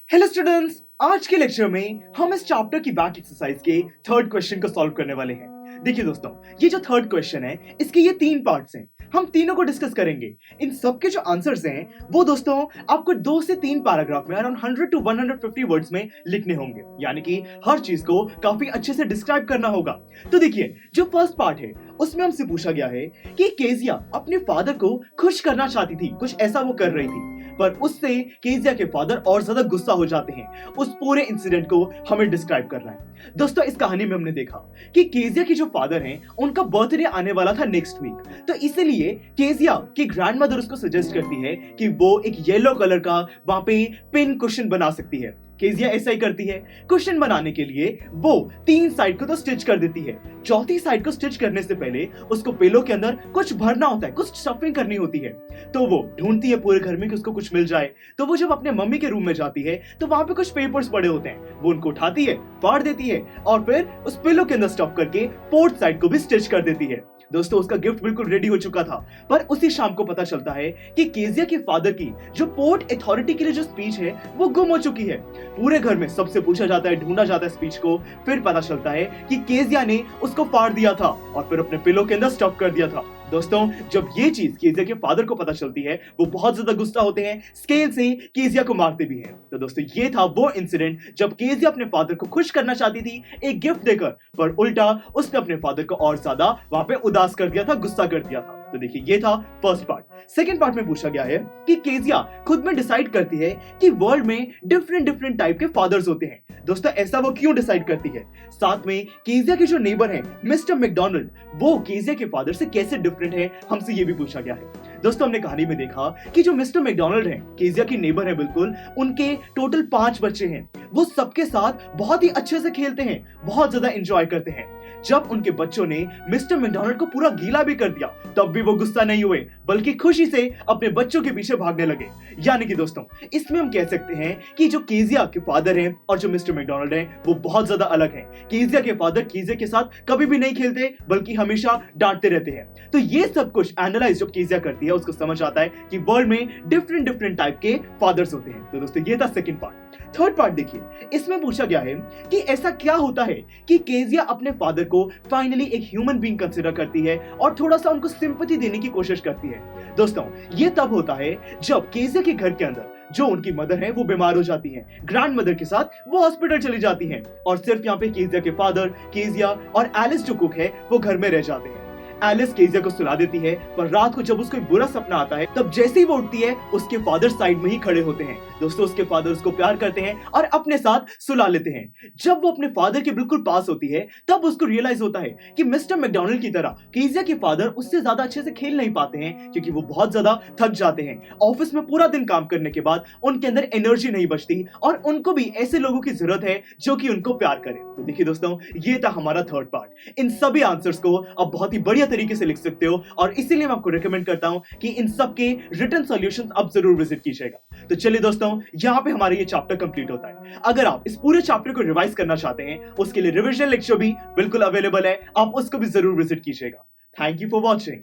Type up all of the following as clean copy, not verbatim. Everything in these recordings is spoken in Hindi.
हेलो स्टूडेंट्स, आज के लेक्चर में हम इस चैप्टर की बैक एक्सरसाइज के थर्ड क्वेश्चन को सॉल्व करने वाले हैं। देखिए दोस्तों, ये जो थर्ड क्वेश्चन है इसके ये तीन पार्ट्स हैं। हम तीनों को डिस्कस करेंगे। इन सब के जो आंसर्स हैं वो दोस्तों आपको 2 से 3 पैराग्राफ में अराउंड 100 to 150 वर्ड्स में लिखने होंगे, यानी कि हर चीज को काफी अच्छे से डिस्क्राइब करना होगा। तो देखिए, जो फर्स्ट पार्ट है उसमें हमसे पूछा गया है कि केजिया अपने फादर को खुश करना चाहती थी, कुछ ऐसा वो कर रही थी, पर उससे केजिया के फादर और ज्यादा गुस्सा हो जाते हैं। उस पूरे इंसिडेंट को हमें डिस्क्राइब करना है। दोस्तों, इस कहानी में हमने देखा कि केजिया के जो फादर हैं उनका बर्थडे आने वाला था नेक्स्ट वीक, तो इसीलिए केजिया की ग्रैंडमदर उसको सजेस्ट करती है कि वो एक येलो कलर का वहां पे पिन कुशन बना सकती है। केजिया ऐसा ही करती है। कुशन बनाने के लिए वो 3 साइड को तो स्टिच कर देती है। चौथी साइड को स्टिच करने से पहले उसको पिलो के अंदर कुछ भरना होता है, कुछ स्टफिंग करनी होती है। तो वो ढूंढती है पूरे घर में कि उसको कुछ मिल जाए। तो वो जब अपने मम्मी के रूम में जाती है तो वहां पे कुछ पेपर्स पड़े होते हैं, वो उनको उठाती है, फाड़ देती है और फिर उस पिलो के अंदर स्टफ करके फोर्थ साइड को भी स्टिच कर देती है। दोस्तों, उसका गिफ्ट बिल्कुल रेडी हो चुका था, पर उसी शाम को पता चलता है कि केजिया के फादर की जो पोर्ट अथॉरिटी के लिए जो स्पीच है वो गुम हो चुकी है। पूरे घर में सबसे पूछा जाता है, ढूंढा जाता है स्पीच को, फिर पता चलता है कि केजिया ने उसको फाड़ दिया था और फिर अपने पिलो के अंदर स्टफ कर दिया था। दोस्तों, जब ये चीज केजिया के फादर को पता चलती है वो बहुत ज्यादा गुस्सा होते हैं, स्केल से केजिया को मारते भी हैं। तो दोस्तों, ये था वो इंसिडेंट जब केजिया अपने फादर को खुश करना चाहती थी एक गिफ्ट देकर, पर उल्टा उसने अपने फादर को और ज्यादा वहां पे उदास कर दिया था, गुस्सा कर दिया था। तो देखिए, ये था फर्स्ट पार्ट। सेकंड पार्ट में पूछा गया है कि केजिया खुद में डिसाइड करती है कि वर्ल्ड में डिफरेंट टाइप के फादर्स होते हैं। दोस्तों, ऐसा वो क्यों डिसाइड करती है? साथ में केजिया के जो नेबर हैं मिस्टर मैकडॉनल्ड, वो केजिया के फादर से कैसे डिफरेंट है, हमसे ये भी पूछा गया है। दोस्तों, हमने कहानी में देखा कि जो मिस्टर मैकडॉनल्ड हैं, केजिया के नेबर हैं बिल्कुल, उनके टोटल 5 बच्चे हैं। वो सबके साथ बहुत ही अच्छे से खेलते हैं, बहुत ज्यादा एंजॉय करते हैं। जब उनके बच्चों ने मिस्टर मैकडॉनल्ड को पूरा गीला भी कर दिया, तब भी वो गुस्सा नहीं हुए, बल्कि खुशी से अपने बच्चों के पीछे भागने लगे। यानी कि दोस्तों, इसमें हम कह सकते हैं कि जो केजिया के फादर हैं और जो मिस्टर मैकडॉनल्ड हैं वो बहुत ज्यादा अलग हैं। केजिया के फादर केजिया के साथ कभी भी नहीं खेलते, बल्कि हमेशा डांटते रहते हैं। तो ये सब कुछ एनालाइज जो केजिया करती है उसको समझ आता है कि वर्ल्ड में डिफरेंट टाइप के फादर्स होते हैं। तो दोस्तों, ये था सेकंड पार्ट। थर्ड पार्ट देखिए, इसमें पूछा गया है कि ऐसा क्या होता है कि केजिया अपने फादर को फाइनली एक ह्यूमन बीइंग कंसीडर करती है और थोड़ा सा उनको सिंपैथी देने की कोशिश करती है। दोस्तों, ये तब होता है जब केजिया के घर के अंदर जो उनकी मदर है वो बीमार हो जाती हैं, ग्रैंड मदर के साथ वो हॉस्पिटल चली जाती हैं और सिर्फ यहाँ पे केजिया के फादर, केजिया और एलिस जो कुक है वो घर में रह जाते हैं। एलिस केजिया को सुला देती है, पर रात को जब उसको एक बुरा सपना आता है तब जैसे ही वो उठती है उसके फादर साइड में ही खड़े होते हैं। दोस्तों, उसके फादर उसको प्यार करते हैं और अपने साथ सुला लेते हैं। जब वो अपने फादर के बिल्कुल पास होती है तब उसको रियलाइज होता है कि मिस्टर मैकडॉनल्ड की तरह केजिया के फादर उससे ज्यादा अच्छे से खेल नहीं पाते हैं, क्योंकि वो बहुत ज्यादा थक जाते हैं। ऑफिस में पूरा दिन काम करने के बाद उनके अंदर एनर्जी नहीं बचती और उनको भी ऐसे लोगों की जरूरत है जो कि उनको प्यार करें। तो देखिए दोस्तों, ये था हमारा थर्ड पार्ट। इन सभी आंसर्स को आप बहुत ही बढ़िया तरीके से लिख सकते हो और इसीलिए मैं आपको रिकमेंड करता हूं कि इन सब के रिटन सॉल्यूशंस आप जरूर विजिट कीजिएगा। तो चलिए दोस्तों, यहां पे हमारा ये चैप्टर कंप्लीट होता है। अगर आप इस पूरे चैप्टर को रिवाइज करना चाहते हैं, उसके लिए रिवीजन लेक्चर भी बिल्कुल अवेलेबल है, आप उसको भी जरूर विजिट कीजिएगा। Thank you for watching.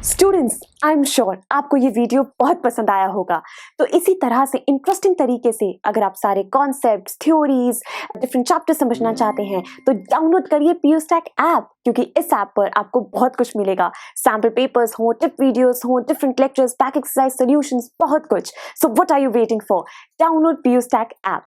Students, I am sure आपको ये वीडियो बहुत पसंद आया होगा। तो इसी तरह से इंटरेस्टिंग तरीके से अगर आप सारे कॉन्सेप्ट्स, थ्योरीज, डिफरेंट चैप्टर समझना चाहते हैं तो डाउनलोड करिए PureStack ऐप, क्योंकि इस ऐप पर आपको बहुत कुछ मिलेगा। सैम्पल पेपर्स हो, टिप वीडियोस हो, different lectures, back exercise solutions, बहुत कुछ। So what are you waiting for? Download PureStack app.